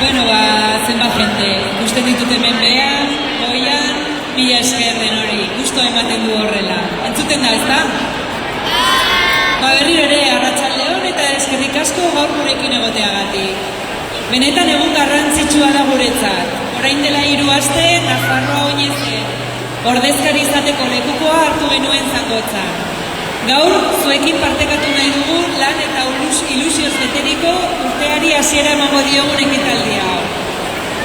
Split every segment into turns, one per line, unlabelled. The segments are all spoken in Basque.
Bueno, zenbat jente, ikusten ditut hemen behan, goian, mila esker den hori, gusto ematen du horrela. Entzuten da, ez da? Berriro ere, arratsalde on eta eskerrik asko gaur gurekin egoteagatik. Benetan egun garrantzitsua da guretzat. Orain dela 3 aste, Nafarroa Oinezen ordezkari izateko lekukoa hartu genuen Zangotzan. Gaur, zuekin partekatu nahi dugu lan eta ilusioz beteriko urteari hasiera emango diogun ekitaldia hau.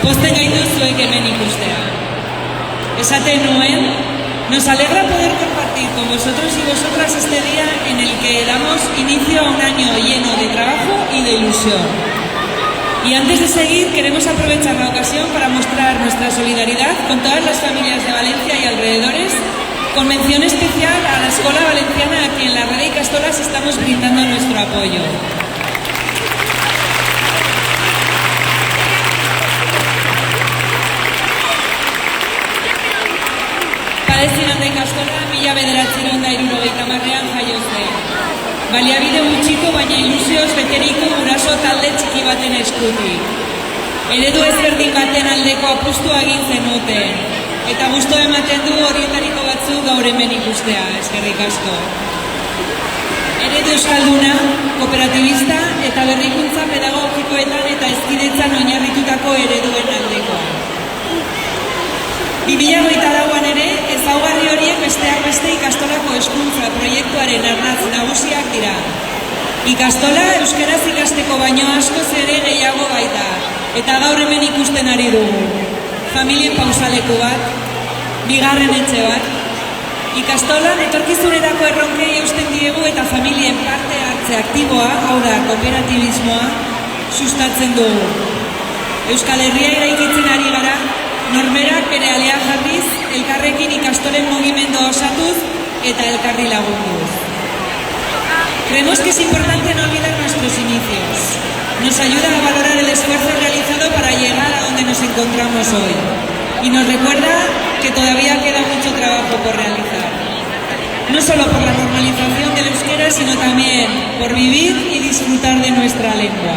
Pozten gaitu zuek hemen ikustea. Esaten nuen, nos alegra poder compartir con vosotros y vosotras este día en el que damos inicio a un año lleno de trabajo y de ilusión. Y antes de seguir, queremos aprovechar la ocasión para mostrar nuestra solidaridad con todas las familias de Valencia y alrededores, con mención especial a la Escola Valenciana a quien la Red de Ikastolas estamos brindando nuestro apoyo. Palestinan de Ikastola, 1970ean jaio zen. Baliabide gutxiko baina ilusioz beteriko guraso talde txiki baten eskutik. Eredu ezberdin baten aldeko apustua egin zenuten. Eta gusto ematen du horietariko batzuk gaur hemen ikustea, eskerrik asko. Eredu euskalduna, kooperatibista eta berrikuntza pedagogikoetan eta hezkidetzan oinarritutako ereduen aldekoa. 2024an ere, ezaugarri horiek besteak beste ikastolako hezkuntza proiektuaren ardatz nagusiak dira. Ikastola euskaraz ikasteko baino askoz ere gehiago baita, eta gaur hemen ikusten ari dugu. Familien pausaleku bat, bigarren etxe bat. Ikastolan etorkizunerako erronkei eusten diegu eta familien parte hartze aktiboa, hau da kooperatibismoa, sustatzen dugu. Euskal Herria eraikitzen ari gara, norberak bere alea jarriz, elkarrekin ikastolen mugimendua osatuz eta elkarri lagunduz. Creemos que es importante no olvidar nuestros inicios. Nos ayuda a valorar el esfuerzo realizado para llegar a donde nos encontramos hoy. Y nos recuerda que todavía queda mucho trabajo por realizar. No solo por la normalización del euskera, sino también por vivir y disfrutar de nuestra lengua.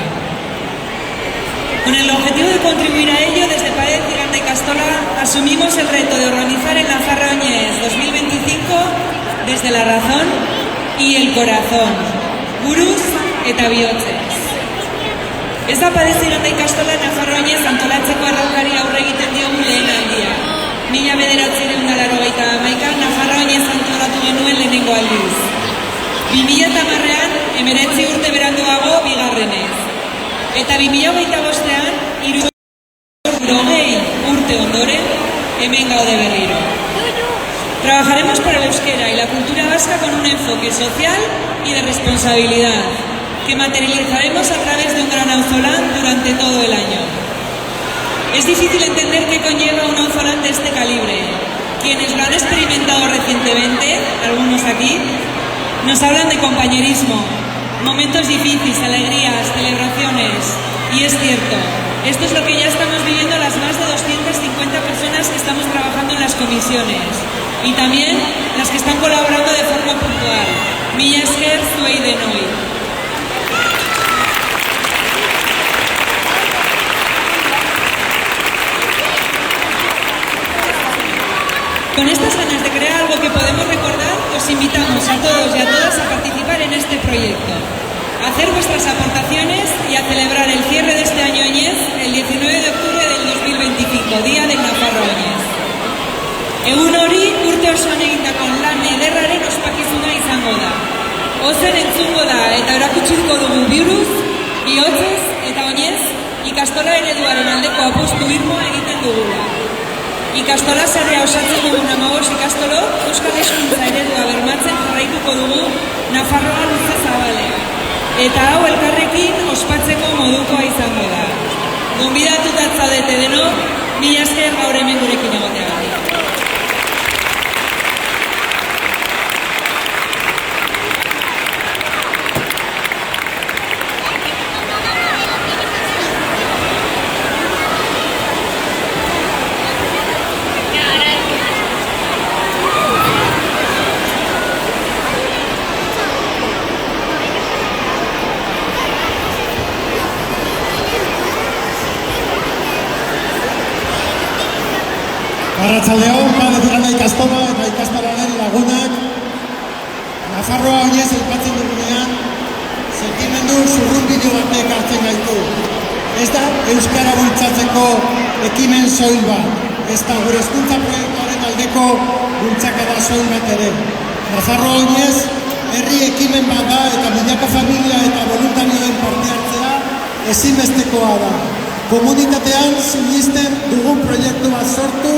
Con el objetivo de contribuir a ello, desde Pared Tirán de Ikastola asumimos el reto de organizar en Nafarroa Oinez 2025 desde la razón y el corazón, buruz eta bihotzez. Ez da Pared Tirán de Ikastola Nafarroa Oinez antolatzeko erronkari aurre egiten diogu lehen aldia. 1981an Nafarroa Oinez antolatu genuen lehenengo aldiz. 2010an 19 urte beranduago bigarrenez. Eta 2025an, 60 urte ondoren, hemen gaude berriro. Trabajaremos por el euskera y la cultura vasca con un enfoque social y de responsabilidad, que materializaremos a través de un gran auzolán durante todo el año. Es difícil entender qué conlleva un auzolán de este calibre. Quienes lo han experimentado recientemente, algunos aquí, nos hablan de compañerismo, momentos difíciles, alegrías, celebraciones. Y es cierto, esto es lo que ya estamos viviendo las más de 250 personas que estamos trabajando en las comisiones. Y también las que están colaborando de forma puntual. Mila esker zuei denoi. Con estas ganas de crear algo que podemos recordar, os invitamos a todos y a todas a participar en este proyecto, a hacer vuestras aportaciones y a celebrar el cierre de este año Oñez el 19 de octubre del 2025, Día del Nafarroa Oñez. Egun hori urte osoan egindako lan ederraren ospakizuna izango da. Ozen entzungo da eta erakutsiko dugu buruz, bihotzez eta oinez ikastola ereduaren aldeko apustu irmoa egiten dugula. Ikastola sarea osatzen dugun 15 ikastolo, euskal hezkuntza eredua bermatzen jarraituko dugu Nafarroa luze zabalean. Eta hau elkarrekin ospatzeko modukoa izango da. Gonbidatuta zaudete denok, mila esker gaur hemen gurekin egoteagatik.
Arratsaldeon, Padre Tirana ikastola eta ikastolaren lagunak. Nafarroa oinez aipatzen dugunean, sentimendu zurrunbilo batek hartzen gaitu. Ez da euskara bultzatzeko ekimen soil bat, ez da gure hezkuntza proiektuaren aldeko bultzakada soil bat ere. Nafarroa oinez herri ekimen bat da eta milaka familia eta voluntarioen parte hartzea ezinbestekoa da. Komunitatean sinisten dugun proiektu bat sortu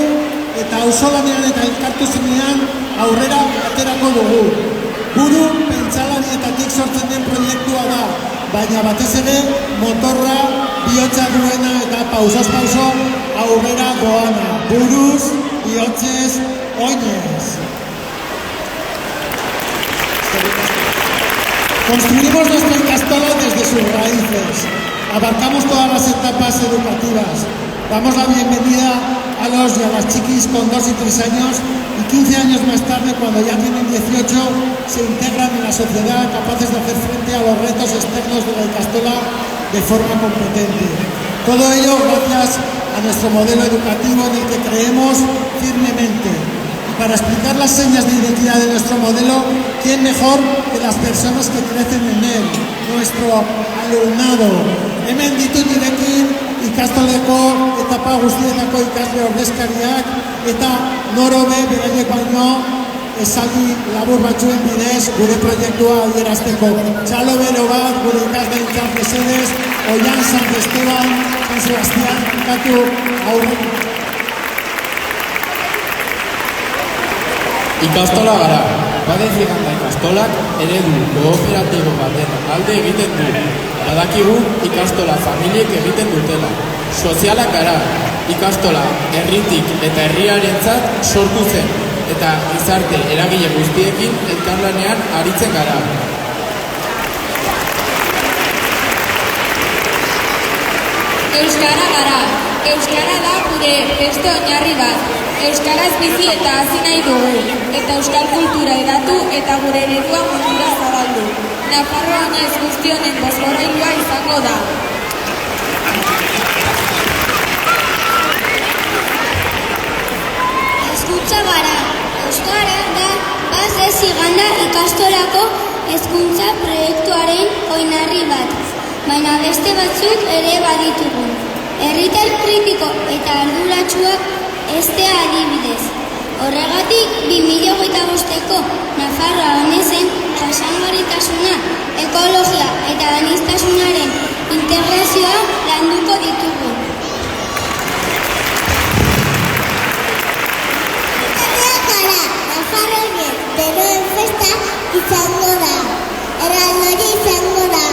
eta auzolanean eta elkartasunean aurrera aterako dugu. Buru pentsalarietatik sortzen den proiektua da, baina batez ere motorra bihotza duena eta pausoz pauso aurrera doana. Buruz, bihotzez, oinez. Construimos nuestra ikastola desde sus raíces. Abarcamos todas las etapas educativas. Damos la bienvenida a los y a las chiquis con 2 y 3 años y 15 años más tarde, cuando ya tienen 18, se integran en la sociedad capaces de hacer frente a los retos externos de la ikastola de forma competente. Todo ello gracias a nuestro modelo educativo en el que creemos firmemente. Y para explicar las señas de identidad de nuestro modelo, ¿quién mejor que las personas que crecen en él? Nuestro alumnado. Hemen ditu nirekin ikastoleko etapa guztietako ikasle ordezkariak eta norobe beraiek baino esaldi labur batzuen bidez gure proiektua adierazteko. Txalo bero bat gure ikasle entzat mesedez, Oian San Esteban, San Sebastián, katu aurren.
Ikastola gara. Padre Tirana ikastolak eredu kooperatibo baten alde egiten du. Badakigu ikastola familiek egiten dutela. Sozialak gara. Ikastola herritik eta herriarentzat sortu zen eta gizarte eragile guztiekin elkarlanean aritzen gara.
Euskara gara. Euskara da gure beste oinarri bat. Euskaraz bizi eta hazi nahi dugu, eta euskal kultura hedatu eta gure eredua mundura zabaldu. Nafarroa oinez guztionen bozgorrailua izango da.
Hezkuntza gara. Euskara da Basez Iganda ikastolako hezkuntza proiektuaren oinarri bat, baina beste batzuk ere baditugu. Herritar kritiko eta arduratsuak estea adibidez. Horregatik 2025ko Nafarroa onezen jasangarritasuna, ekologia eta aniztasunaren integrazioa landuko ditugu. Gara, Nafarroen beroen festa izango da. Erraldoi izango da.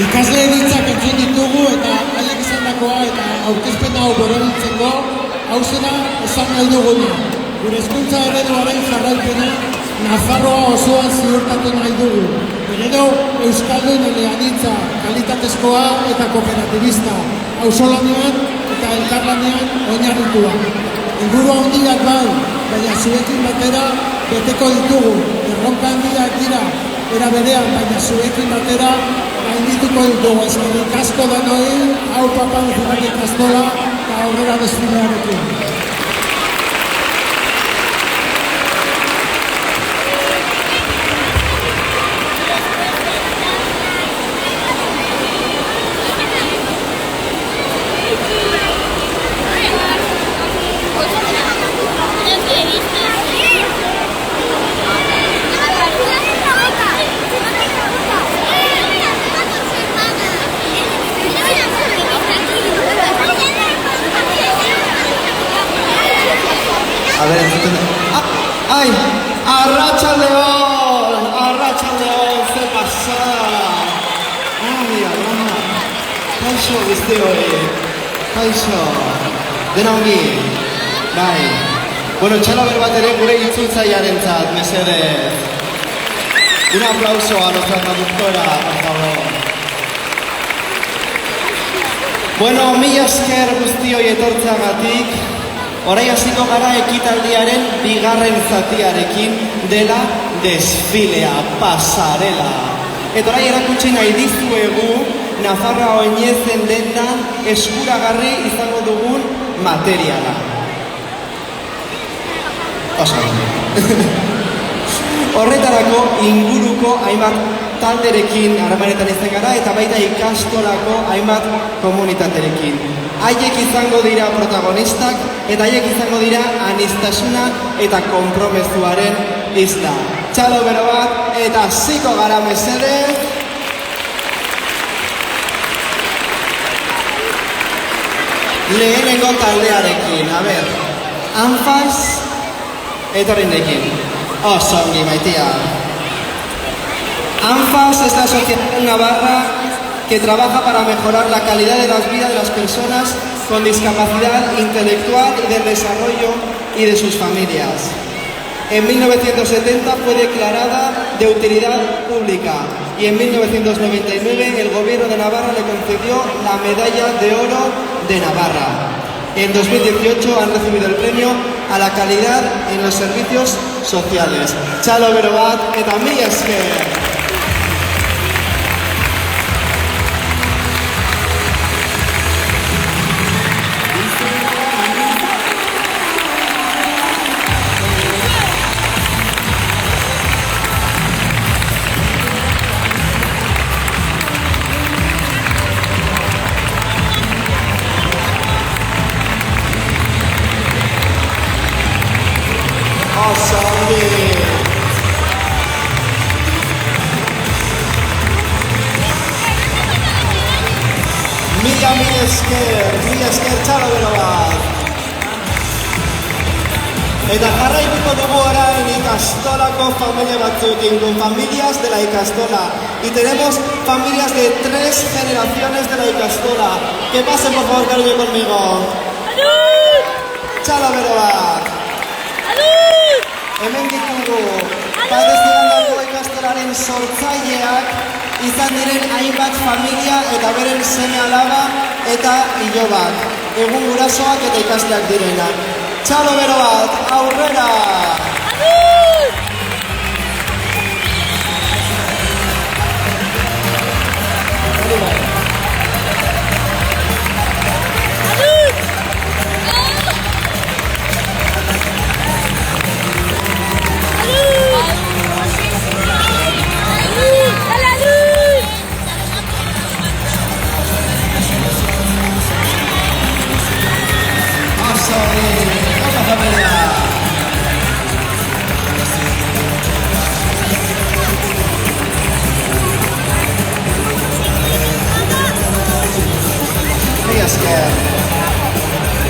Ikasle hitzak entzun ditugu eta haiek izandakoa eta aurkezpen hau borobiltzeko hauzena esan nahi duguna. Gure hezkuntza ereduaren jarraipena Nafarroa osoan ziurtatu nahi dugu. Eredu euskaldun eleanitza, kalitatezkoa eta kooperatibista, auzolanean eta elkarlanean oinarritua. Helburu handiak bai, baina zuekin batera beteko ditugu. Erronka handiak dira, era berean, baina zuekin batera gaindituko ditugu. Eskerrik asko denoi, hau Padre Tirana ikastola eta aurrera desfilearekin.
A ver, ¡ay! ¡Arratsaldeon! ¡Arratsaldeon! ¡Ze pasada! ¡Ay, arrama! Kaixo guztioi! Kaixo! Dena ongi! Bai! Bueno, txalaber bat ere gure itzultzailearentzat, mesedez! Un aplauso a nuestra traductora, por favor. Bueno, mila esker guztioi etortzeagatik. Orain hasiko gara ekitaldiaren bigarren zatiarekin dela desfilea, pasarela. Eta orai erakutsi nahi dizuegu Nafarroa oinezen dendan eskuragarri izango dugun materiala. Oso. Horretarako inguruko hainbat talderekin harremanetan izan gara eta baita ikastolako hainbat komunitaterekin. Haiek izango dira protagonistak eta haiek izango dira aniztasuna eta konpromezuaren isla. Txalo bero bat eta hasiko gara mesedez. Lehenengo taldearekin, a ber, Anfas etorrindekin. Oso ongi maitia. Anfas es la asociación navarra que trabaja para mejorar la calidad de las vidas de las personas con discapacidad intelectual y de desarrollo y de sus familias. En 1970 fue declarada de utilidad pública y en 1999 el gobierno de Navarra le concedió la medalla de oro de Navarra. En 2018 han recibido el premio a la calidad en los servicios sociales. Txalo bero bat eta mila esker. Mila esker txalo bero bat. Eta jarraituko dugu orain ikastolako familia batzuekin, con familias de la ikastola. Y tenemos familias de 3 generaciones de la ikastola. Que pasen por favor, cariño, conmigo. ¡Salud! Txalo bero bat. ¡Salud! Hemen ditugu, batez dirandako ikastolaren sortzaileak izan diren hainbat familia eta beren seme alaba eta ilobak, egun gurasoak eta ikasteak direnak. Txalo bero bat, aurrera!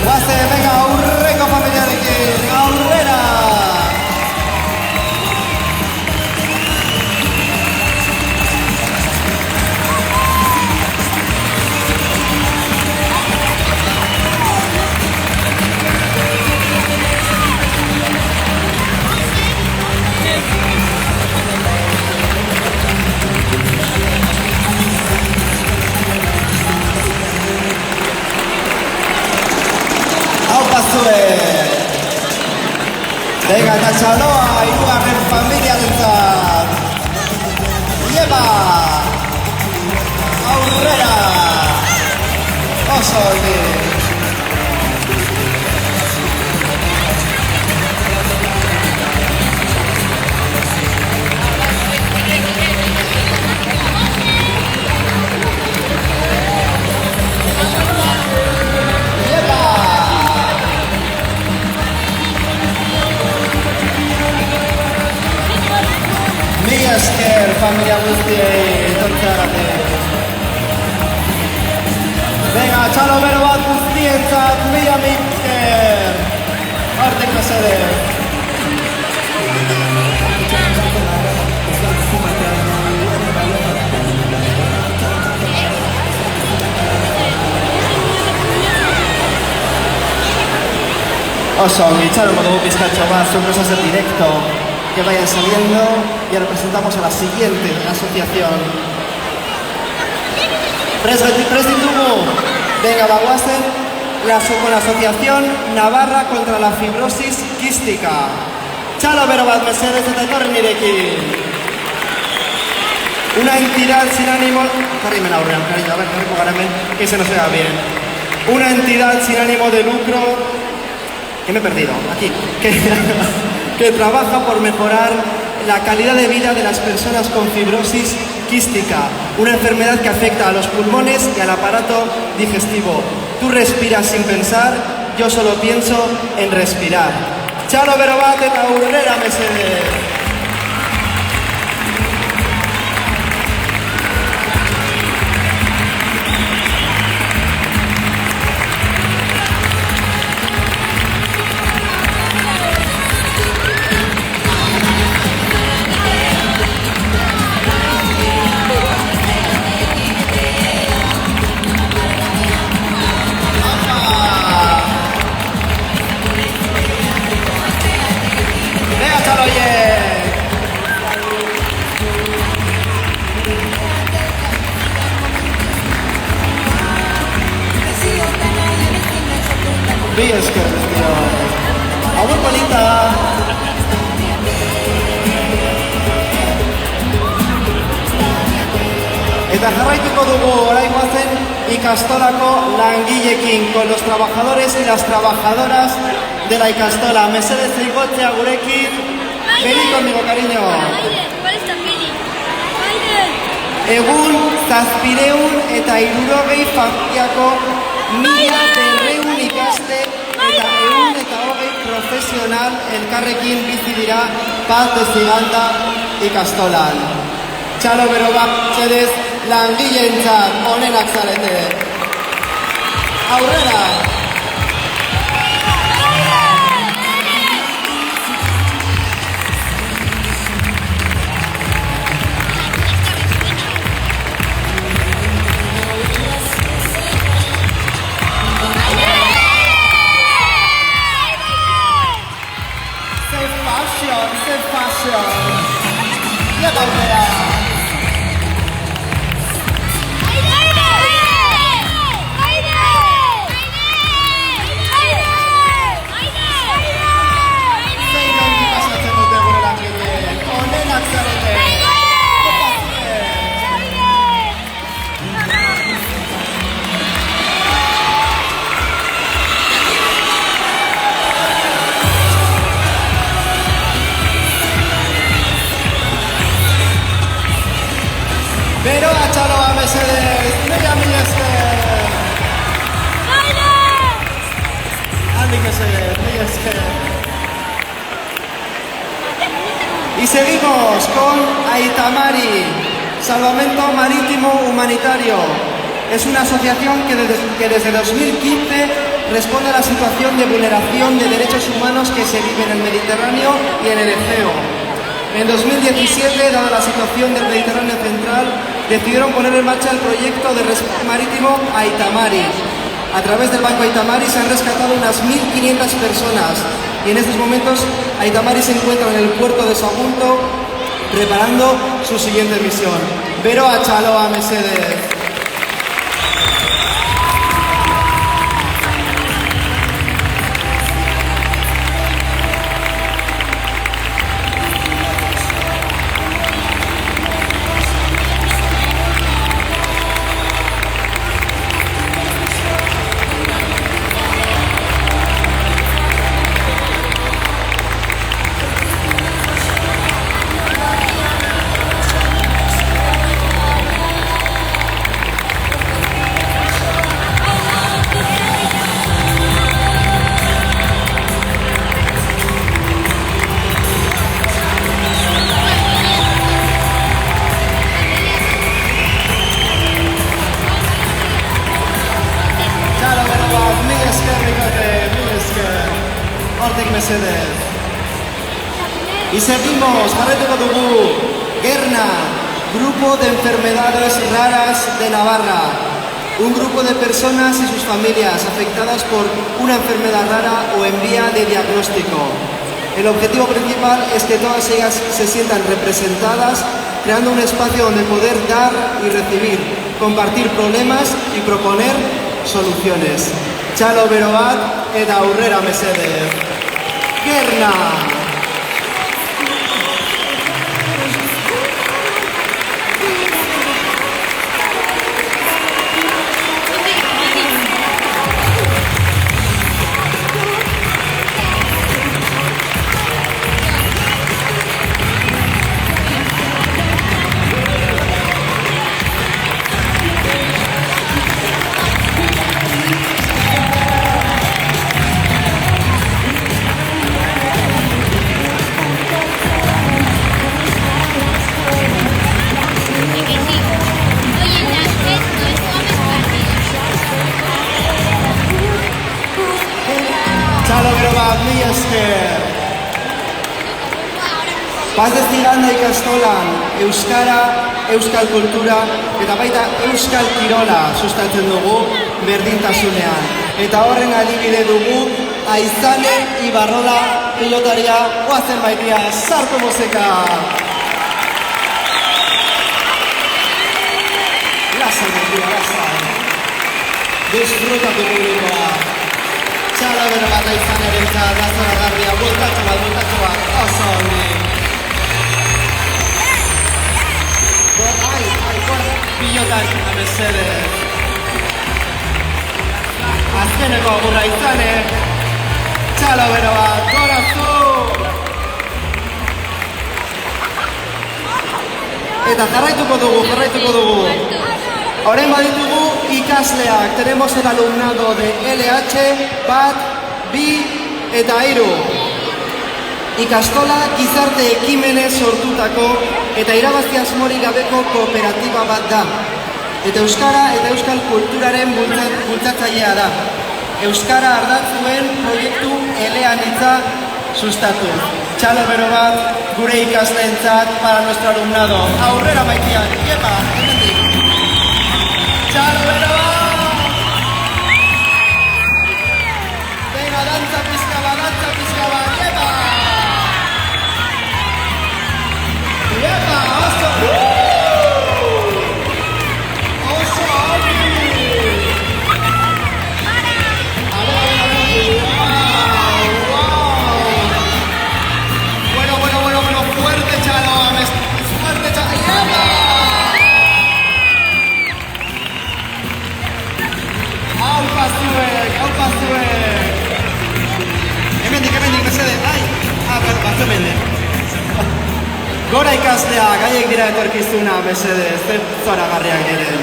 Guaze, venga, aurreko familiarekin, aurrera! Venga, eta txaloa, hirugarren familiarentzat. Lleva! Aurrera! Oso ongi! Mila esker familia guztiei etortzeagatik. Venga, txalo bero bat guztientzat, mila esker. Hortik mesedez. Oso, echar dugu pizkatxo bat, sorpresas en directo que vayan saliendo y ahora presentamos a la siguiente asociación. Prest ditugu, venga, baguazen, con la Asociación Navarra contra la Fibrosis Quística. Txalo bero bat mesedez eta etorri nirekin. Una entidad sin ánimo... Carrimen aurrean, cariño, a ver, jarriko gara hemen, que se nos vea bien. Una entidad sin ánimo de lucro... Que me he perdido, aquí. Que trabaja por mejorar la calidad de vida de las personas con fibrosis quística, una enfermedad que afecta a los pulmones y al aparato digestivo. Tú respiras sin pensar, yo solo pienso en respirar. Txalo bero bat eta aurrera mesedez. Bi esker guztia. Agur polita. Eta jarraituko dugu orain goazen ikastolako langilekin, con los trabajadores y las trabajadoras de la ikastola. Mesedez igotzea gurekin. Vení conmigo, cariño. Egun 700 eta 60 familiako 1200 ikaste eta 120 profesional elkarrekin bizi dira Paz de Ziganda ikastolan. Txalo bero bat, txedez, langileentzat onenak zarete. Aurrera! Bero atxaloa mesedez, mila esker! Handik mesedez, mila esker! Y seguimos con Aitamari, Salvamento Marítimo Humanitario. Es una asociación que desde 2015 responde a la situación de vulneración de derechos humanos que se vive en el Mediterráneo y en el Egeo. En 2017, dada la situación del Mediterráneo central, decidieron poner en marcha el proyecto de rescate marítimo Aitamari. A través del Banco Aitamari se han rescatado unas 1.500 personas y en estos momentos Aitamari se encuentra en el puerto de Sagunto preparando su siguiente misión. Bero atxaloa mesedez. Y seguimos, jarraituko dugu, Gerna, Grupo de Enfermedades Raras de Navarra. Un grupo de personas y sus familias afectadas por una enfermedad rara o en vía de diagnóstico. El objetivo principal es que todas ellas se sientan representadas, creando un espacio donde poder dar y recibir, compartir problemas y proponer soluciones. Txalo bero bat eta aurrera mesedez. Gerna! Baz ez Ziganda ikastolan euskara, euskal kultura eta baita euskal kirola sustatzen dugu berdintasunean. Eta horren adibide dugu Aizane Ibarrola pilotaria goazen baitia, sartu musika! Lasai baitia, lasai. Disfrutatu publikoa. Txalo bero bat Aizaneren txat, lazora garria, bultatxo bat, oso honi. Pilotan, amesedez. Azkeneko agurra Aizane. Txalo bero bat, gorazu! Eta jarraituko dugu. Orain baditugu ikasleak. Tenemos el alumnado de LH, bat, bi eta 3. Ikastola gizarte ekimenez sortutako eta irabazi asmorik gabeko kooperatiba bat da. Eta euskara eta euskal kulturaren bultzatzailea da. Euskara ardatz duen proiektu eleanitza sustatu. Txalo bero bat gure ikasleentzat para nuestro alumnado. Aurrera baitiak, iepa, hemendik. Txalo bero bat! Venga, dantza pizka bat, iepa! Iepa, oso! Oso hori! Bueno, fuerte Txalo, fuerte Txalo, iepa! Aupa zuek! Hemendik, mesede, batzu mende. Gora ikasleak, haiek dira etorkizuna, mesede, zer zoragarriak diren.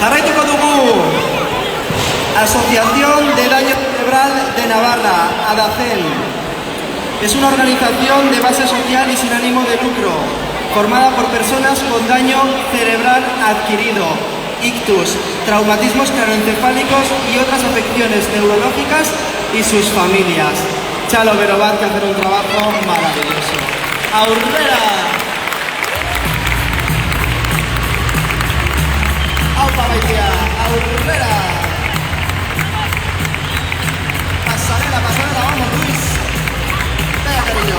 Jarraituko dugu Asociación de Daño Cerebral de Navarra, ADACEN. Es una organización de base social y sin ánimo de lucro, formada por personas con daño cerebral adquirido, ictus, traumatismos craneoencefálicos y otras afecciones neurológicas y sus familias. Txalo bero bat, que hacer un trabajo maravilloso. ¡Aurrera! ¡Aupa baitia! ¡Aurrera! Pasarela, vamos Luis. Venga, cariño.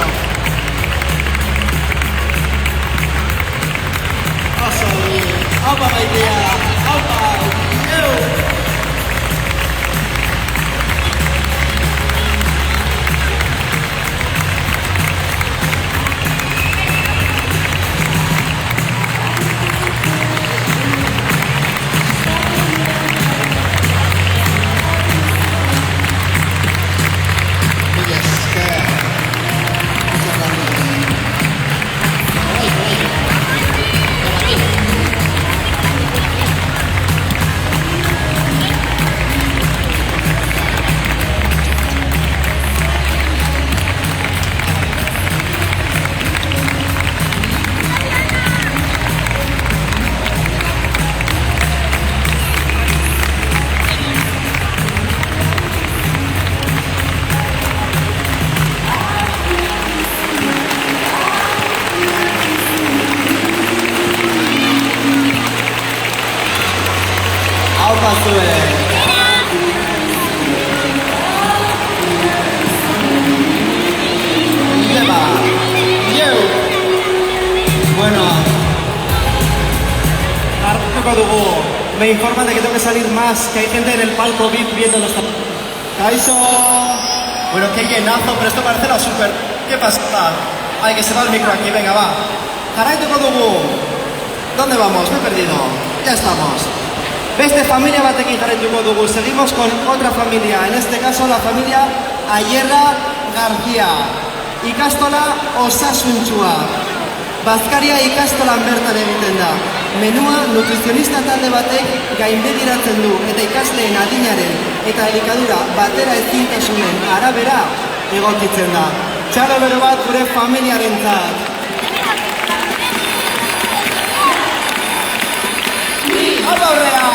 Oso bien. ¡Aupa baitia! ¡Aupa! ¡Eu! Bueno, me informan de que tengo que salir más, que hay gente en el palco VIP viendo los... ¡Kaiso! Bueno, qué llenazo, pero esto parece la super... ¿Qué pasa? Ay, que se va el micro aquí, venga, va. Jarraituko dugu. ¿Dónde vamos? Me he perdido. Ya estamos. Beste familia batekin jarraituko dugu. Seguimos con otra familia, en este caso la familia Ayerra García. Ikastola osasuntsua. Bazkaria ikastolan bertan egiten da. Menua nutrizionista talde batek gainbegiratzen du eta ikasleen adinaren eta elikadura batera ezintasunen arabera egokitzen da. Txalo bero bat gure familiarentzat. Opa aurrera!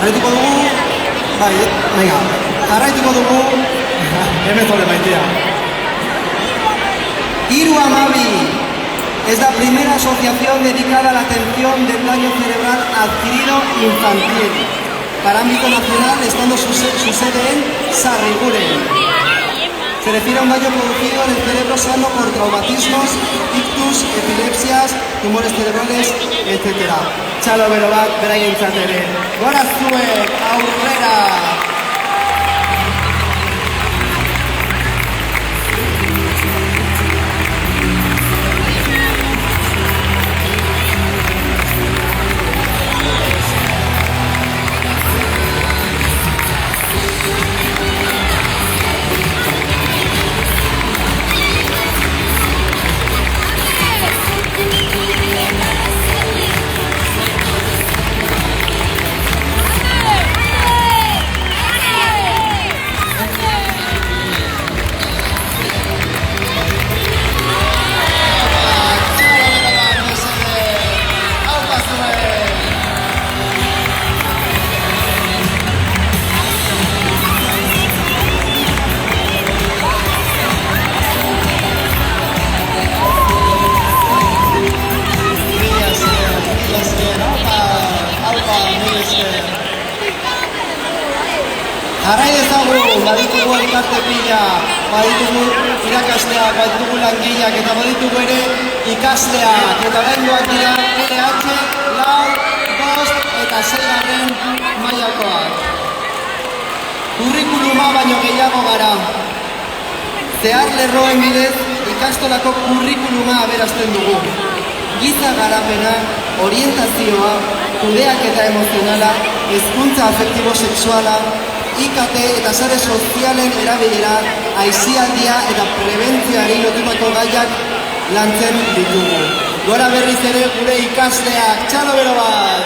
jarraituko dugu, bai, venga, jarraituko dugu, hemen zole maitea. Hiru Hamabi es la primera asociación dedicada a la atención del daño cerebral adquirido infantil para ámbito nacional, estando su sede en Sarriguren. Se refiere a un daño producido en el cerebro sano por traumatismos, ictus, epilepsias, tumores cerebrales, etc. Txalo bero bat, beraientzat ere. Gora zuek, aurrera! Jarrai ezagun, baditugu elkarte pila, baditugu irakasteak, baditugu langileak eta baditugu ere ikasleak. Eta oraingoak dira LH, lau, bost eta 6. mailakoak. Kurrikuluma baino gehiago gara. Zehar lerroen bidez ikastolako kurrikuluma aberazten dugu. Giza garapena, orientazioa, kudeaketa emozionala, hezkuntza afektibo-sexuala, IKT eta sare sozialen erabilera, aisialdia eta prebentzioari lotutako gaiak lantzen ditugu. Gora berriz ere gure ikasleak, txalo bero bat!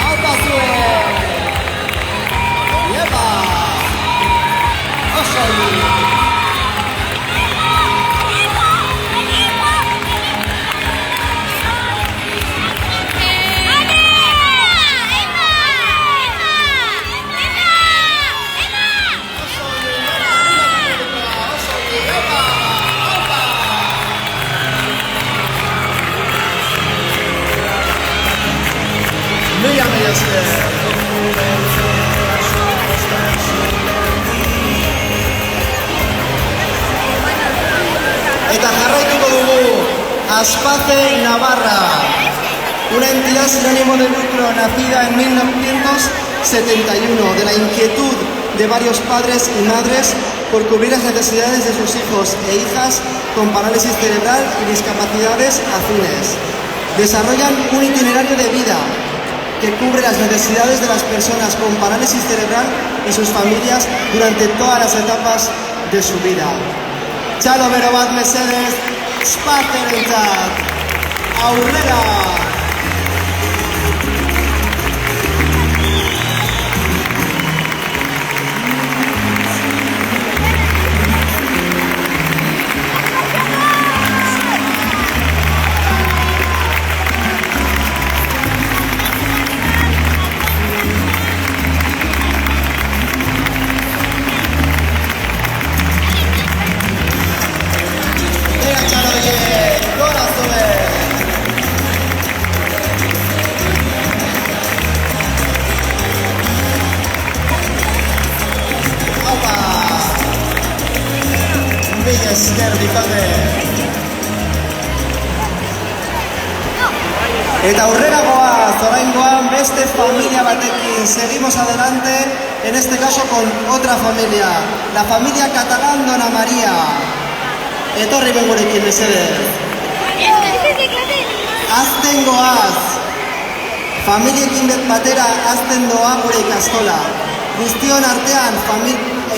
Aupa zuen! Iepa! Oso hori! Eta jarraituko dugu Aspace Navarra, una entidad sin ánimo de lucro nacida en 1971 de la inquietud de varios padres y madres por cubrir las necesidades de sus hijos e hijas con parálisis cerebral y discapacidades afines. Desarrollan un itinerario de vida que cubre las necesidades de las personas con parálisis cerebral y sus familias durante todas las etapas de su vida. Txalo bero bat mesedez, Aspacerentzat, aurrera! Eta aurrera goaz, oraingoan beste familia batekin. Seguimos adelante, en este caso con otra familia, la familia catalán Dona María. Etorri bengurekin mesedez. Azten goaz, familiekin batera azten doa gure ikastola. Guztion artean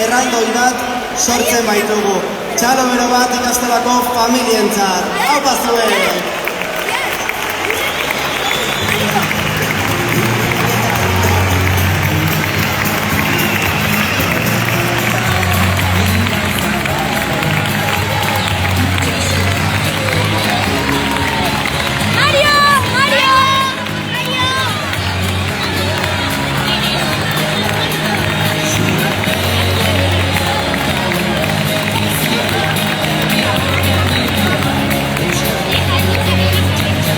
erraldoi bat sortzen baitugu. Txalo bero bat ikastolako familientzat. Aupa zuek!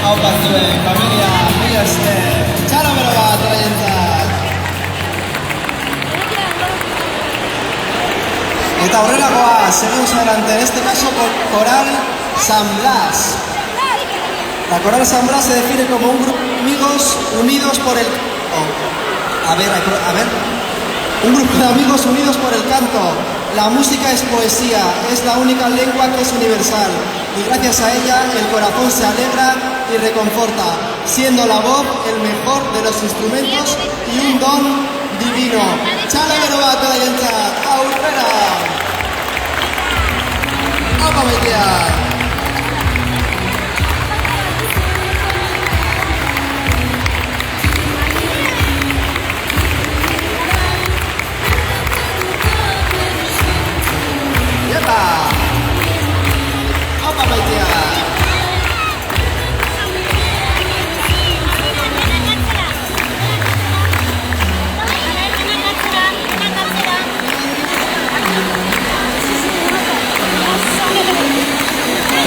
Hau batzuen, familia, mila esker. Txalo bero bat, beraientzat. Eta aurreragoa, seguimos adelante, en este caso con Coral San Blas. La Coral San Blas se define como un grupo de amigos unidos por el canto. A ver. Un grupo de amigos unidos por el canto. La música es poesía, es la única lengua que es universal. Y gracias a ella el corazón se alegra y reconforta, siendo la voz el mejor de los instrumentos y un don divino. Txalo bero bat beraientzat, aurrera! Apa baitean! Yepa! Apa baitean!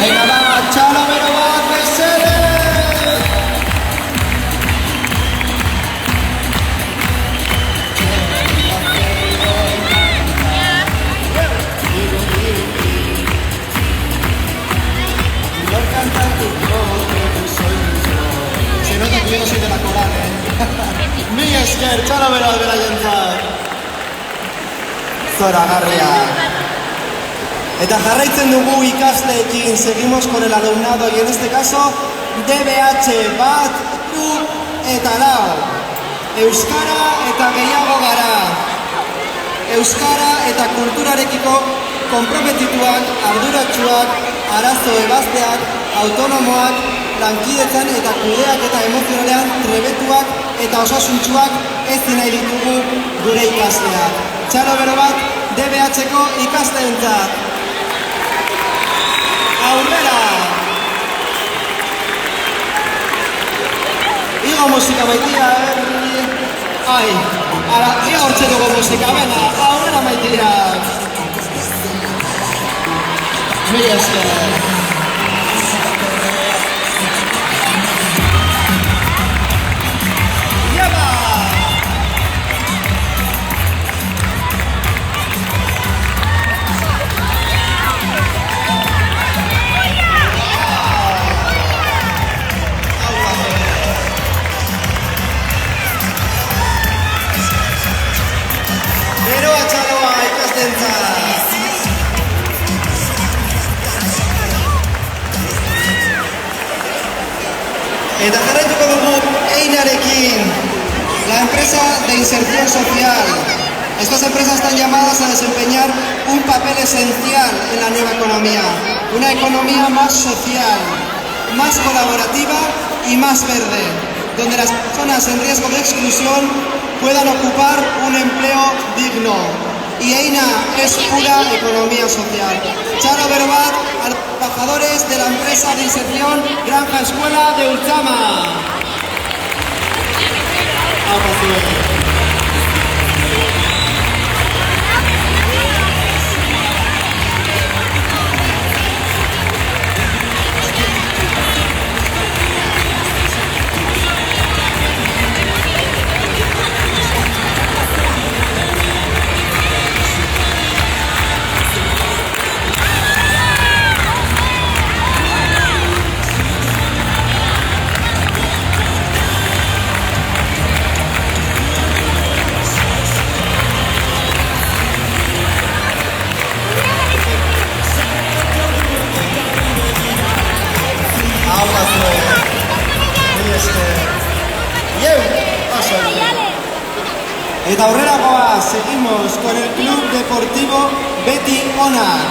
Venga, va, txalo bero bat, mesedez! Se nota que yo no soy de la coral, Mi esker, txalo bero bat beraientzat. Zoragarria. Eta jarraitzen dugu ikasleekin, seguimos con el alumnado y en este caso DBH bat, hiru eta lau. Euskara eta gehiago gara. Euskara eta kulturarekiko konprometituak, arduratsuak, arazo ebazteak, autonomoak, lankidetzan eta kudeak eta emozionalean trebetuak eta osasuntsuak ezin nahi ditugu gure ikasleak. Txalo bero bat DBH-ko ikasleentzat. Aurrera! Igo musika baitia, Ai, ara, ia hortxe dugu musika, venga, aurrera baitia! Mila esker! Yaba! Beroa txaloa ikastentzat! Eta jarraituko dugu Einarekin, la empresa de inserción social. Estas empresas están llamadas a desempeñar un papel esencial en la nueva economía. Una economía más social, más colaborativa y más verde, donde las personas en riesgo de exclusión puedan ocupar un empleo digno. Y Eina es pura economía social. Txalo bero bat a los trabajadores de la empresa de inserción Granja Escuela de Ultzama. Eta aurreragoa, seguimos con el Club Deportivo Beti Onak.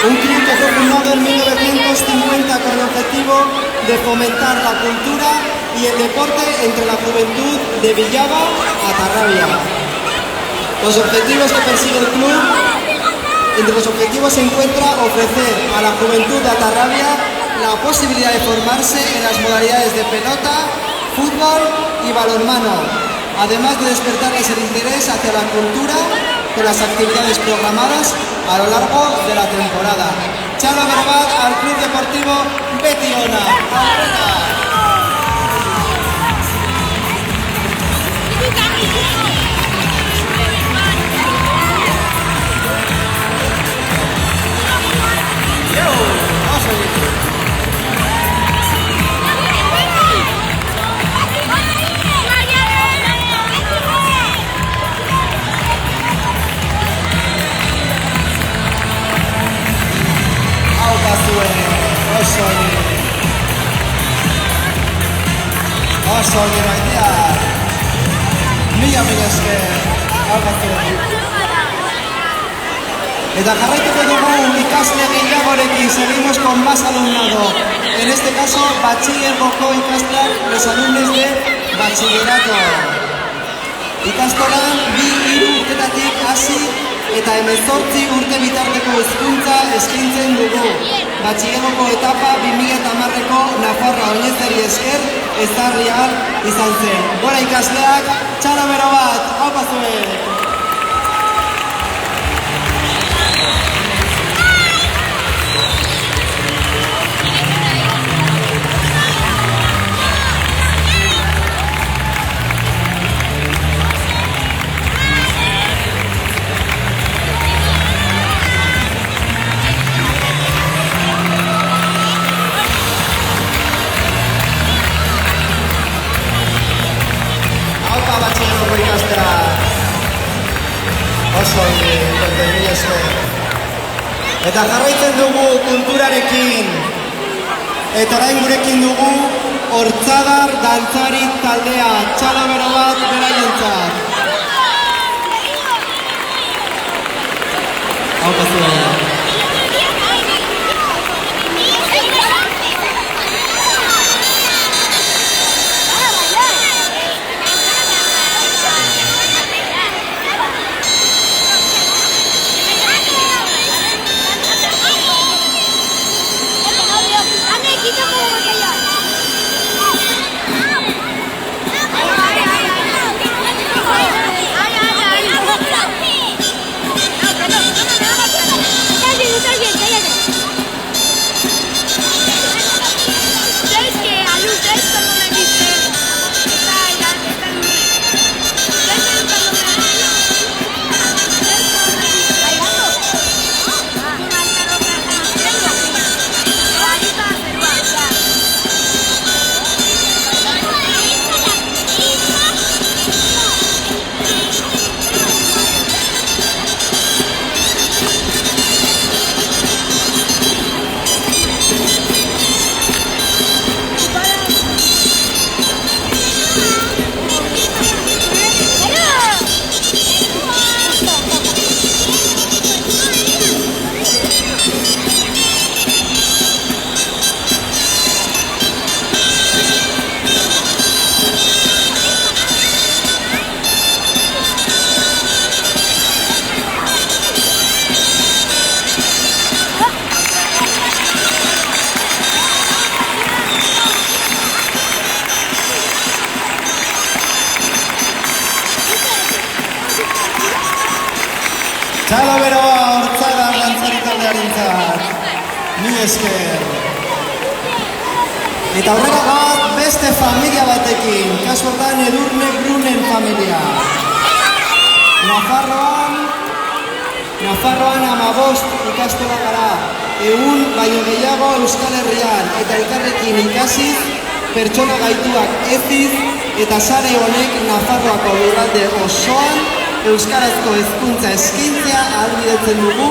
Un club que fue fundado en 1950 con el objetivo de fomentar la cultura y el deporte entre la juventud de Villaba a Tarrabia. Los objetivos que persigue el club, entre los objetivos se encuentra ofrecer a la juventud de Atarrabia la posibilidad de formarse en las modalidades de pelota, fútbol y balonmano, además de despertarles el interés hacia la cultura con las actividades programadas a lo largo de la temporada. Txalo bero bat al Club Deportivo Beti Onak. Oso nire baitea. Mila esker. Hau batzuen. Eta jarraituko dugu ikasle gehiagorekin, seguimos con más alumnado. En este caso, batxilergoko ikasleak, los alumnos de bachillerato. Ikastolan 2-3 urtetatik hasi eta 18 urte bitarteko hezkuntza eskaintzen dugu. Batxilergoko etapa 2010ko Nafarroa oinezeri esker ezarri ahal izan zen. Gora ikasleak, txalo bero bat, haupa zuen! Oso mila esker. Eta jarraitzen dugu kulturarekin. Eta orain gurekin dugu Hortzagar dantzari taldea. Txalo bero bat beraientzat. Hau pasua. Txalo beroa Hortzagar dantzari taldearentzat. Mila esker. Eta horrela bat beste familia batekin. Kaskotan Edurne Brunen familia. Nafarroan 15 ikastola gara. 100 baino gehiago Euskal Herrian. Eta elkarrekin ikasiz, pertsona gaituak eziz, eta sare honek Nafarroako lurralde osoan euskarazko hezkuntza eskaintzea ahalbidetzen dugu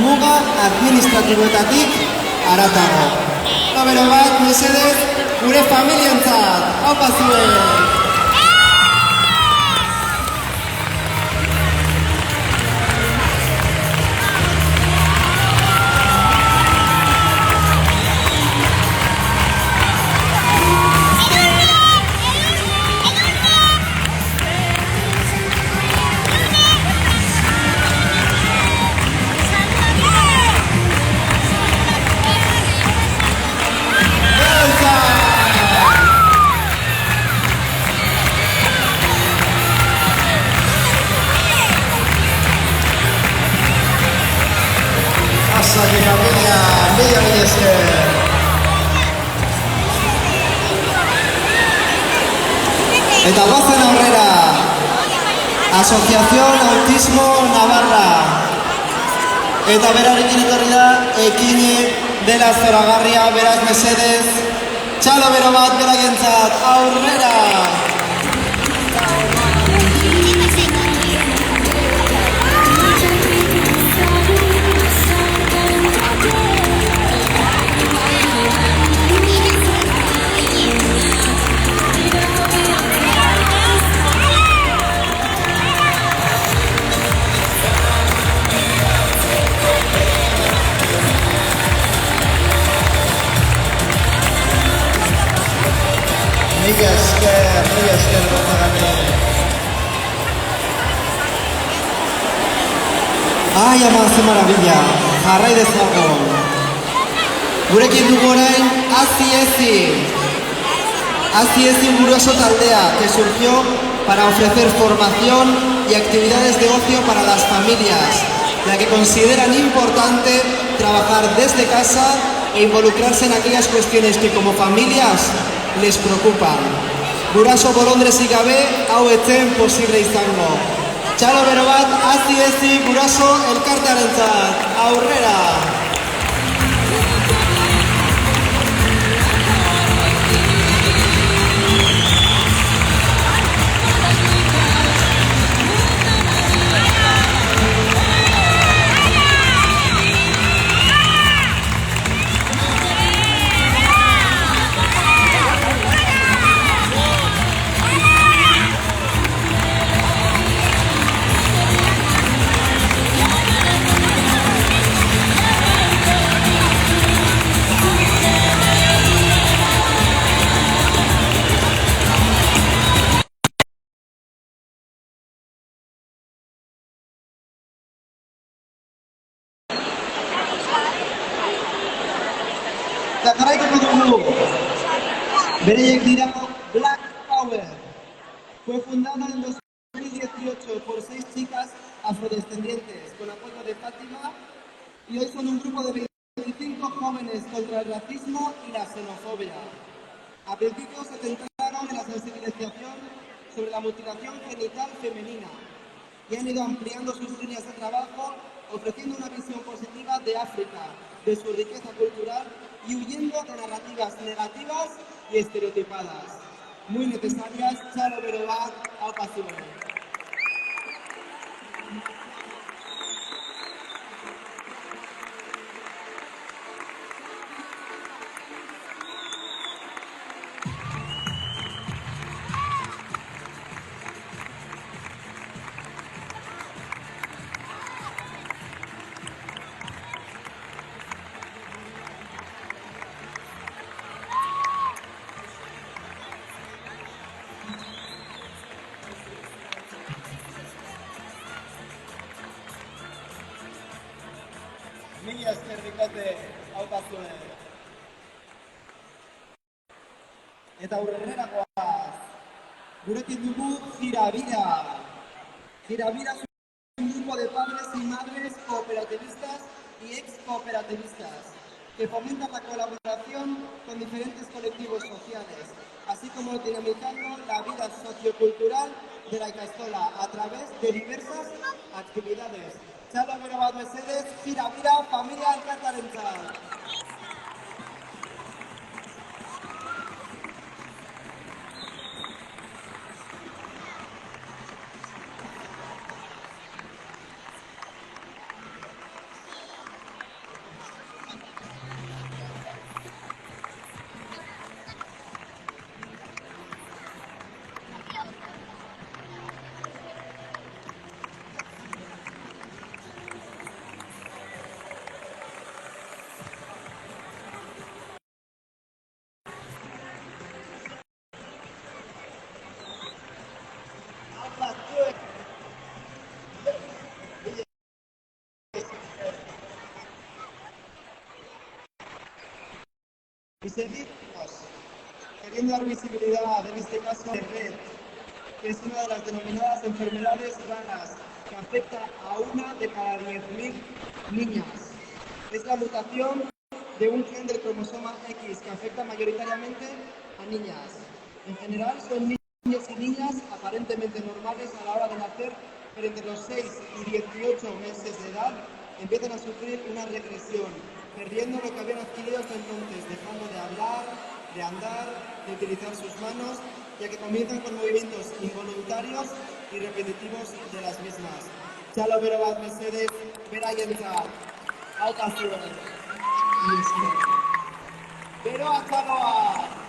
muga administratiboetatik haratago. Eta bero bat, mesedez, gure familientzat, haupa zuen! Mila esker. Eta gozen aurrera, Asociación Autismo Navarra. Eta berarekin etorri da, ekine dela zoragarria, beraz mesedez, txalo bero bat beraientzat, aurrera! Mila esker Gozagane. Ai, ama, ze maravilla, jarrai dezagun. Gurekin dugu orain, Hazi Ezi Guraso taldea, que surgió para ofrecer formación y actividades de ocio para las familias, ya que consideran importante trabajar desde casa e involucrarse en aquellas cuestiones que como familias les preocupan. Guraso bolondrezik gabe, hau etzen posible izango. Txalo bero bat, Hazi Ezi Guraso elkartearentzat, aurrera! Eta jarraituko dugu, bereiek dira Black Power. Fue fundada en 2018 por 6 chicas afrodescendientes con apoyo de Fátima y hoy son un grupo de 25 jóvenes contra el racismo y la xenofobia. A principio se centraron en la sensibilización sobre la mutilación genital femenina y han ido ampliando sus líneas de trabajo, ofreciendo una visión positiva de África, de su riqueza cultural y huyendo de narrativas negativas y estereotipadas. Muy necesarias, Txalo bero bat, aupa zuen. Mila esker bikote, aupa zuen. Eta aurrerakoaz, gurekin dugu Gira Vida. Gira Vida es un grupo de padres y madres cooperativistas y ex-cooperativistas que fomentan la colaboración con diferentes colectivos sociales, así como dinamizando la vida sociocultural de la ikastola a través de diversas actividades. Txalo bero bat mesedez, Gira Vida, familia elkartarentzat. Y seguimos queriendo dar visibilidad, en este caso, de red, que es una de las denominadas enfermedades raras, que afecta a una de cada 10.000 niñas. Es la mutación de un gen del cromosoma X, que afecta mayoritariamente a niñas. En general son niños y niñas aparentemente normales a la hora de nacer, pero entre los 6 y 18 meses de edad empiezan a sufrir una regresión, perdiendo lo que habían adquirido hasta entonces, dejando de hablar, de andar, de utilizar sus manos, ya que comienzan con movimientos involuntarios y repetitivos de las mismas. Txalo bero bat mesedez, beraientzat, aupa zuen. Beroa txaloa!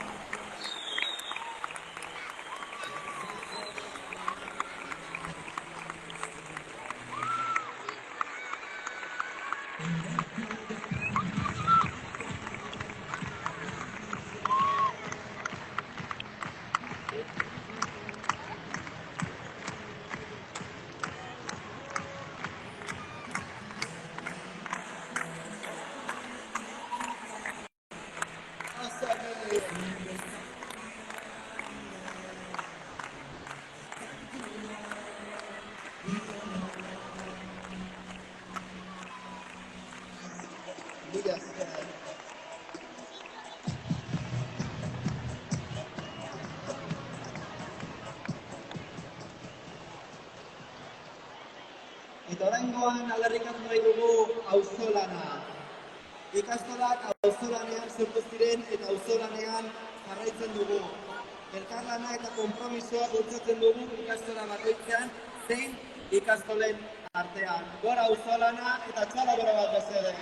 Eta oraingoan aldarrikatu nahi dugu auzolana. Ikastolak auzolanean sortu ziren eta auzolanean jarraitzen dugu. Elkarlana eta konpromisoa bultzatzen dugu ikastola bakoitzean zein ikastolen artean. Gora auzolana eta txalo bero bat bezede.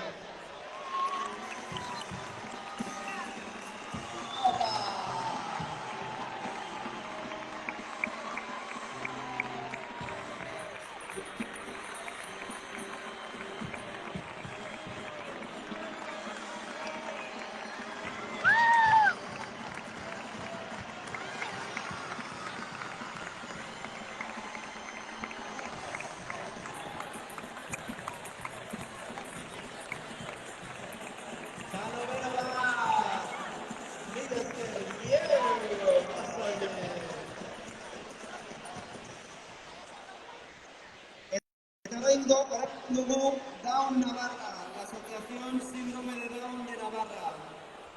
Luego, Down Navarra, la Asociación Síndrome de Down de Navarra.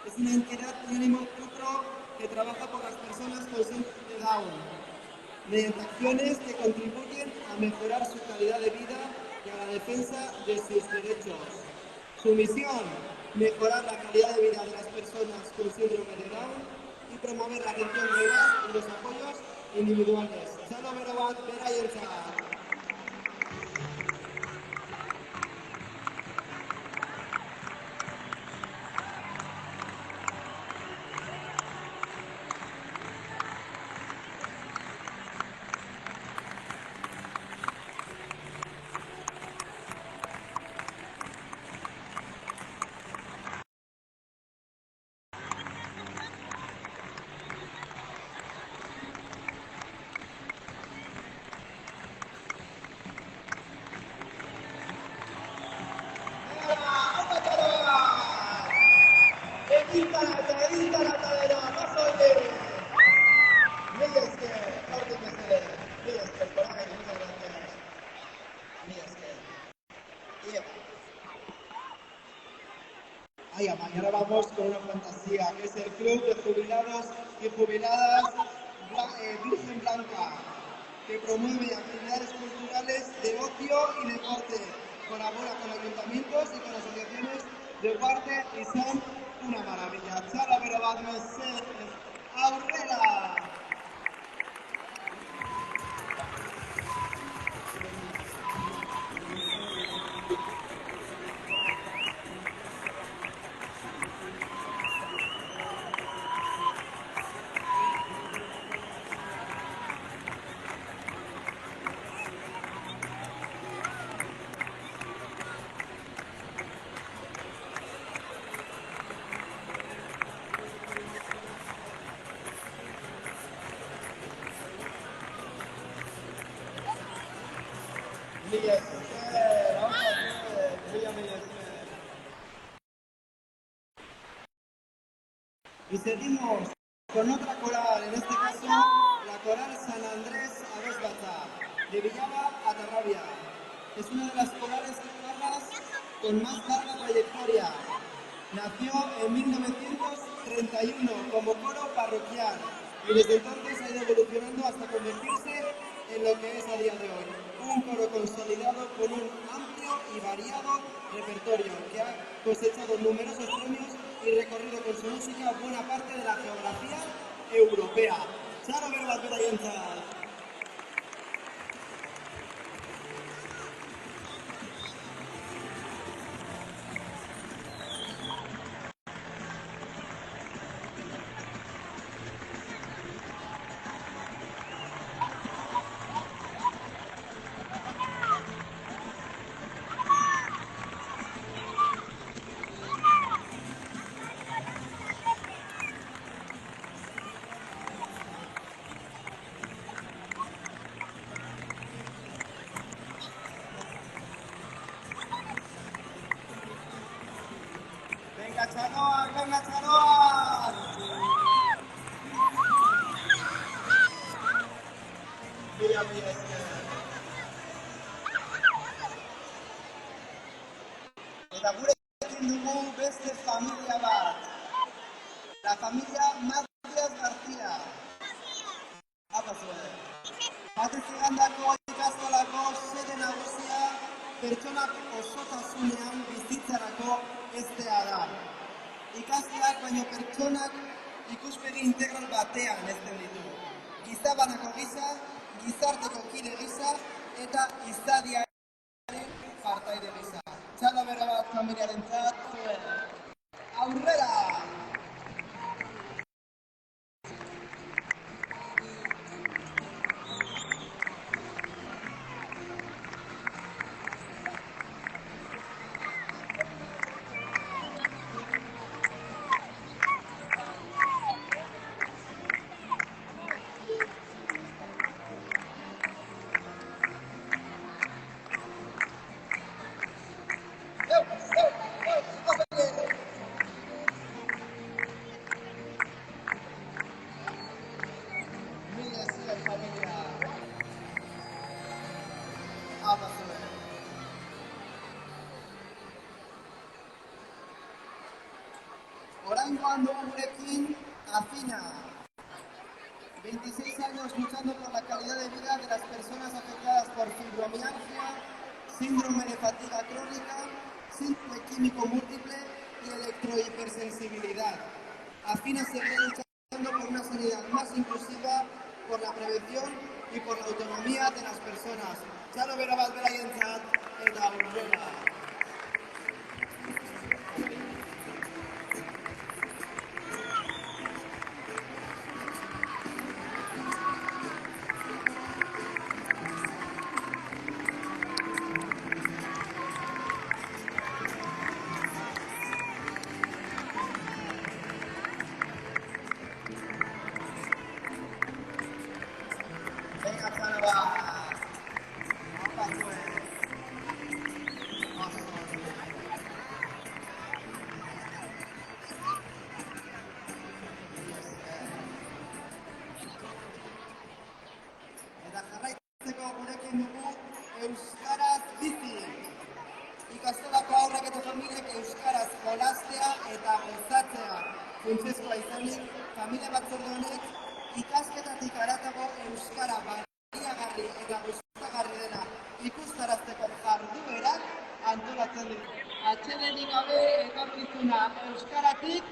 Es una entidad sin ánimo de lucro que trabaja por las personas con síndrome de Down, mediante acciones que contribuyen a mejorar su calidad de vida y a la defensa de sus derechos. Su misión, mejorar la calidad de vida de las personas con síndrome de Down y promover la atención legal y los apoyos individuales. Chalo bero bat, beraientzat. Y ahora vamos con una fantasía, que es el Club de Jubilados y Jubiladas Virgen Blanca, que promueve actividades culturales de ocio y deporte. Colabora con ayuntamientos y con asociaciones de parte y son una maravilla. Txalo bero bat mesedez, aurrera! Y seguimos con otra coral, en este caso la coral San Andrés Abesbatza, de Villaba a Tarrabia. Es una de las corales navarras con más larga trayectoria. Nació en 1931 como coro parroquial y desde entonces ha ido evolucionando hasta convertirse en lo que es a día de hoy. Un coro consolidado con un amplio y variado repertorio que ha cosechado numerosos premios y recorrido con su música buena parte de la geografía europea. Txalo bero bat beraientzat. Venga, Txaloak, venga, Txaloak! Mila esker. Eta gurekin dugu beste familia bat. La familia Matias García. Apa zuen. Batez igandako ikastolako sede nagusia pertsonak osotasunean bizitzarako heztea da. Ikasleak baino pertsonak ikuspegi integral batean hezten ditu. Gizabanako gisa, gizarteko kide gisa eta izadiaren partaide gisa. Txalo berra bat familiarentzat, aurrera! Oraingoan dugu gurekin Afina, 26 años luchando por la calidad de vida de las personas afectadas por fibromialgia, síndrome de fatiga crónica, síndrome químico múltiple y electrohipersensibilidad. Afina seguirá luchando por una sanidad más inclusiva, por la prevención y por la autonomía de las personas. Txalo bera bat beraientzat eta aurrera. Eta jarraitzeko gurekin dugu Euskaraz bizi. Ikastolako haurrak eta familiek euskaraz jolastea eta gozatzea funtsezkoa izanik, familia batzorde honek ikasketatik haratago euskara baliagarri eta gustagarri dena ikustarazteko jarduerak antolatzen ditu. Atsedenik gabe etorkizuna euskaratik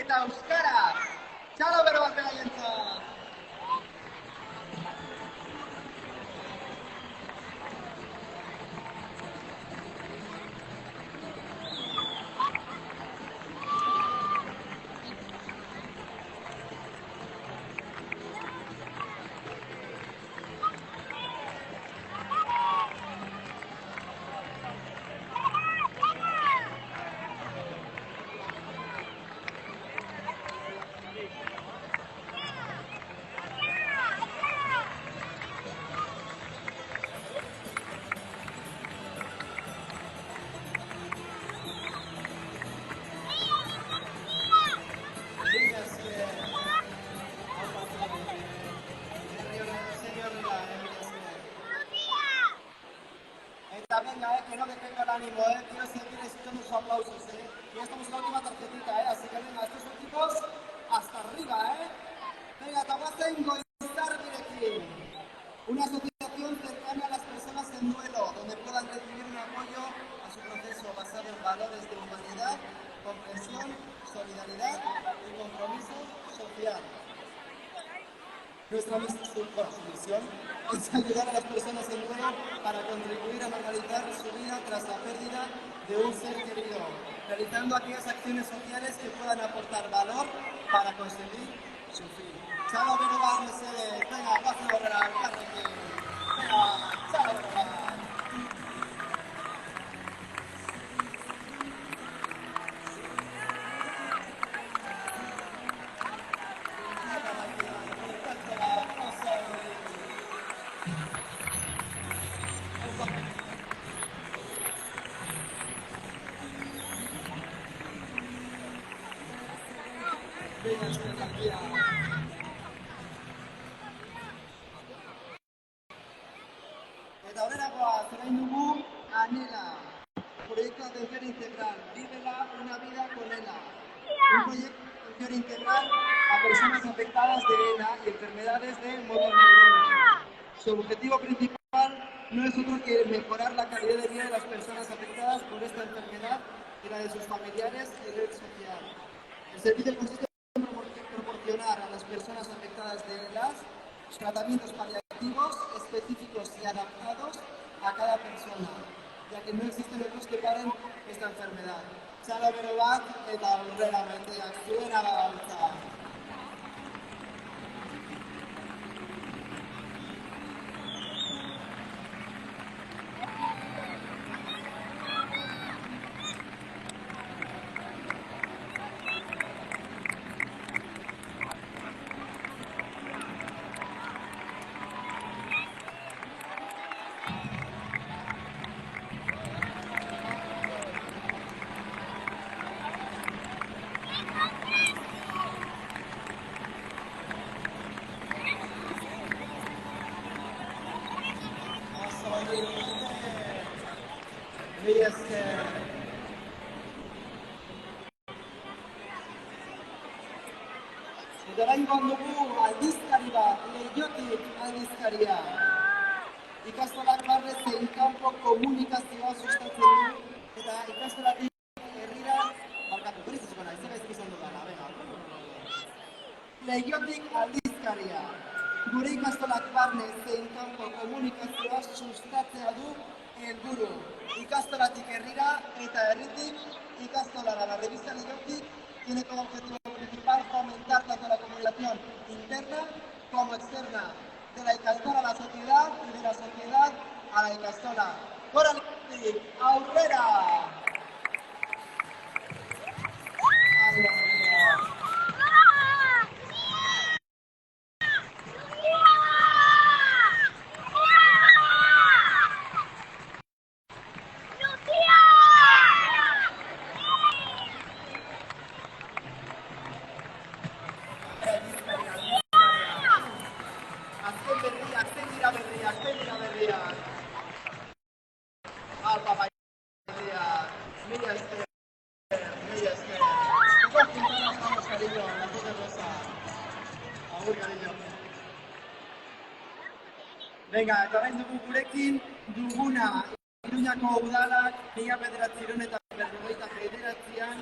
eta euskaraz. Txalo bero bat beraientzat! Eta venga, que no detenga el ánimo, quiero seguir escuchando sus aplausos, Y estamos en la última tarjetita, así que venga, estos últimos hasta arriba, Venga, Taguasen Goizar Birekin, una asociación cercana a las personas en duelo, donde puedan recibir un apoyo a su proceso basado en valores de humanidad, comprensión, solidaridad y compromiso social. Nuestra misión es ayudar a las personas en duelo para contribuir a normalizar su vida tras la pérdida de un ser querido, realizando aquellas acciones sociales que puedan aportar valor para conseguir su fin. Chao, Verobal, venga, pasen a orar, venga, chao, Verobal. Eta aurrerakoa zerain dugu Anela, proyecto de atención integral, vívela una vida con ELA. Un proyecto de atención integral a personas afectadas de ELA y enfermedades de motor neurona. Su objetivo principal no es otro que mejorar la calidad de vida de las personas afectadas por esta enfermedad y la de sus familiares y red social. El servicio consiste en proporcionar a las personas afectadas de las tratamientos paliativos específicos y adaptados a cada persona, ya que no existen otros que paren esta enfermedad. Txalo bero bat eta aurrera menteak zuena gabaltza. Eta oraingoan dugu aldizkari bat, Leiotik aldizkaria. Ikastolak barne zein kanpo komunikazioa sustatzen du, eta ikastolatik herrira, barkatu, berizuko nahi, zer gaizki izan dugana, venga. Leiotik aldizkaria. Gure ikastolak barne zein kanpo komunikazioa sustatzea du helburu. Ikastolatik herrira eta herritik ikastolara. La revista Leiotik tiene como objetivo principal fomentar tanto la comunicación interna como externa de la ikastola a la sociedad y de la sociedad a la ikastola. ¡Gora Leiotik! ¡Aurrera! Venga, eta orain dugu gurekin duguna Iruñako udalak 1999an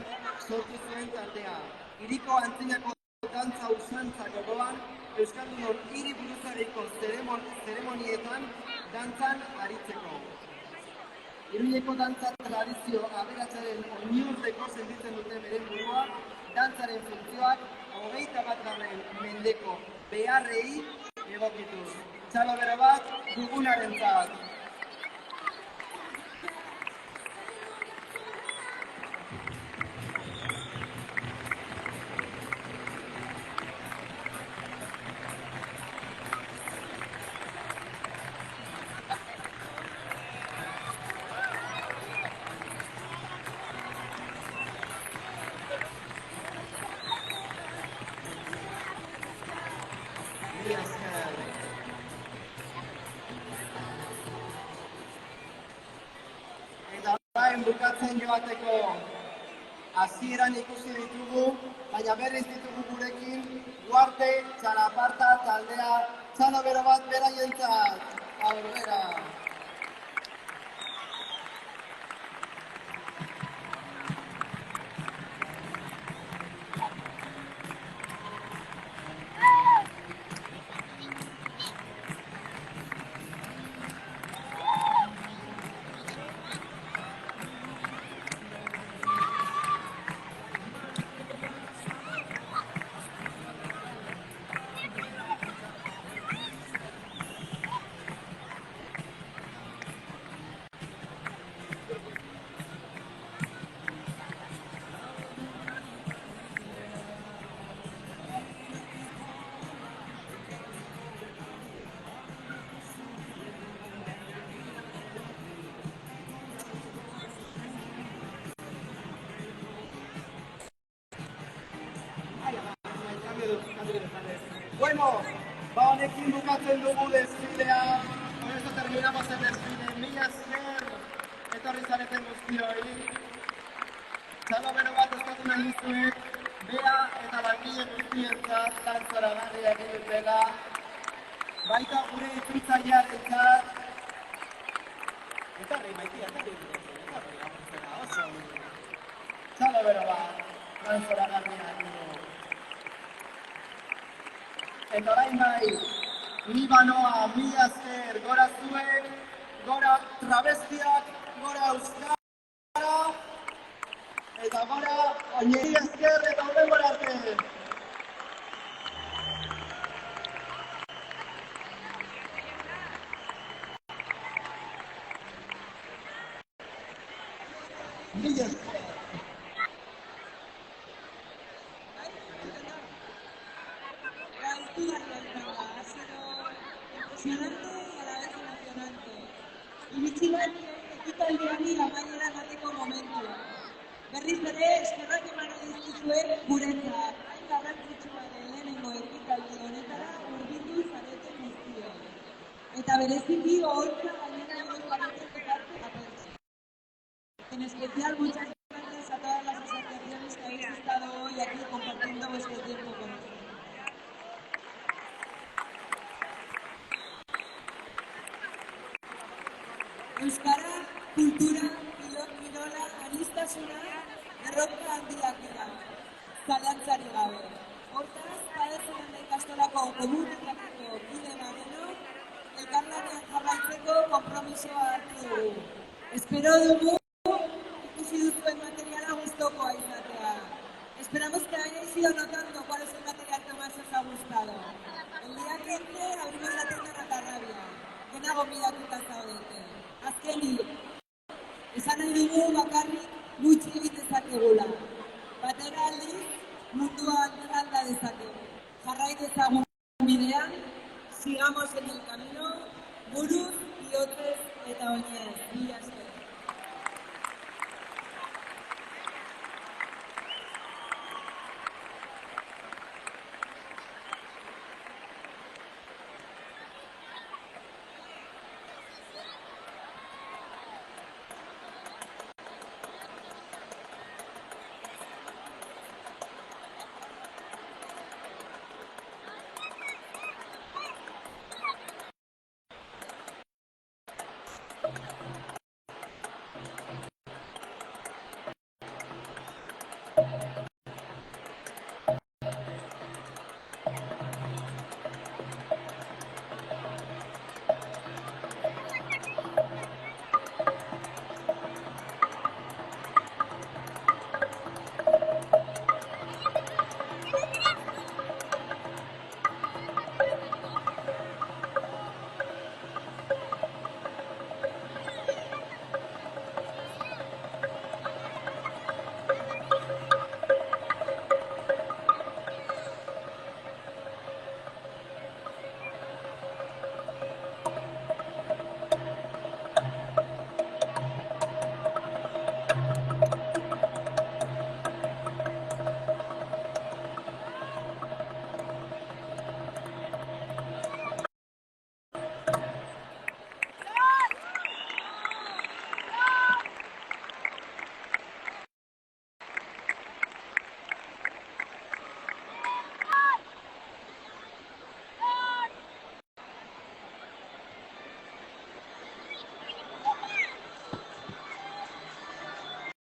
sortu zuen taldea. Hiriko antzinako dantza usantza gogoan Euskaldunon hiri buruzariko zeremonietan dantzan aritzeko. Iruñeko dantza tradizio aberatsaren oinurteko sentitzen dute beren burua, dantzaren funtzioak 21. mendeko beharrei egokituz. Txalo bero bat dugunarentzat. Bukatzen joateko hasieran ikusi ditugu, baina berriz ditugu gurekin Guarte Txalaparta taldea. Txalo bero bat beraientzat. Aurrera. Bueno, ba honekin bukatzen dugu desfilea. Con esto terminamos el desfile. Mila esker etorri zareten guztioi. Txalo bero bat eskatu nahi dizuet, bea eta langile guztientzat dantzaragarria egin dutela. Baita gure itzultzailearentzat, Ekarri, maitia, ekarri. Ekarri, apuntzera, oso. Txalo bero bat, lan zora garria dugu. Eta orain bai, ni banoa, mila esker, gora zuek, gora travestiak, gora euskara, eta gora oineri esker eta horren arte. Mila esker.
Ha sido impresionante y a la vez emocionante. Iritsi bat ekitaldiari amaiera emateko momentua. Berriz ere eskerrak eman dizkizuet guretzat. Hain garrantzitsua den lehenengo ekitaldi honetara hurbildu zareten guztioi. Eta bereziki oholtza gainera egon zareten parte. En especial muchas gracias a todas las asociaciones que habéis estado hoy aquí compartiendo vuestro tiempo con nosotros. Euskara, kultura, kirola, aniztasuna, erronka handiak dira, zalantzarik gabe. Hortaz, Badezu ikastolako komunitateko kide badenok, elkarlanean jarraitzeko konpromisoa hartu dugu. Espero dugu ikusi duzuen materiala gustokoa izatea. Esperamos que hayáis ido notando cuál es el material que más os ha gustado. El día 15 abrimos la tienda Natarrabia, dena gonbidatuta zaudete. Azkenik, esan nahi dugu bakarrik gutxi egitezakegula. Batera aldiz, mundua alda dezakegu. Jarrai dezagun bidean, sigamos en el camino, buruz, bihotzez eta oinez.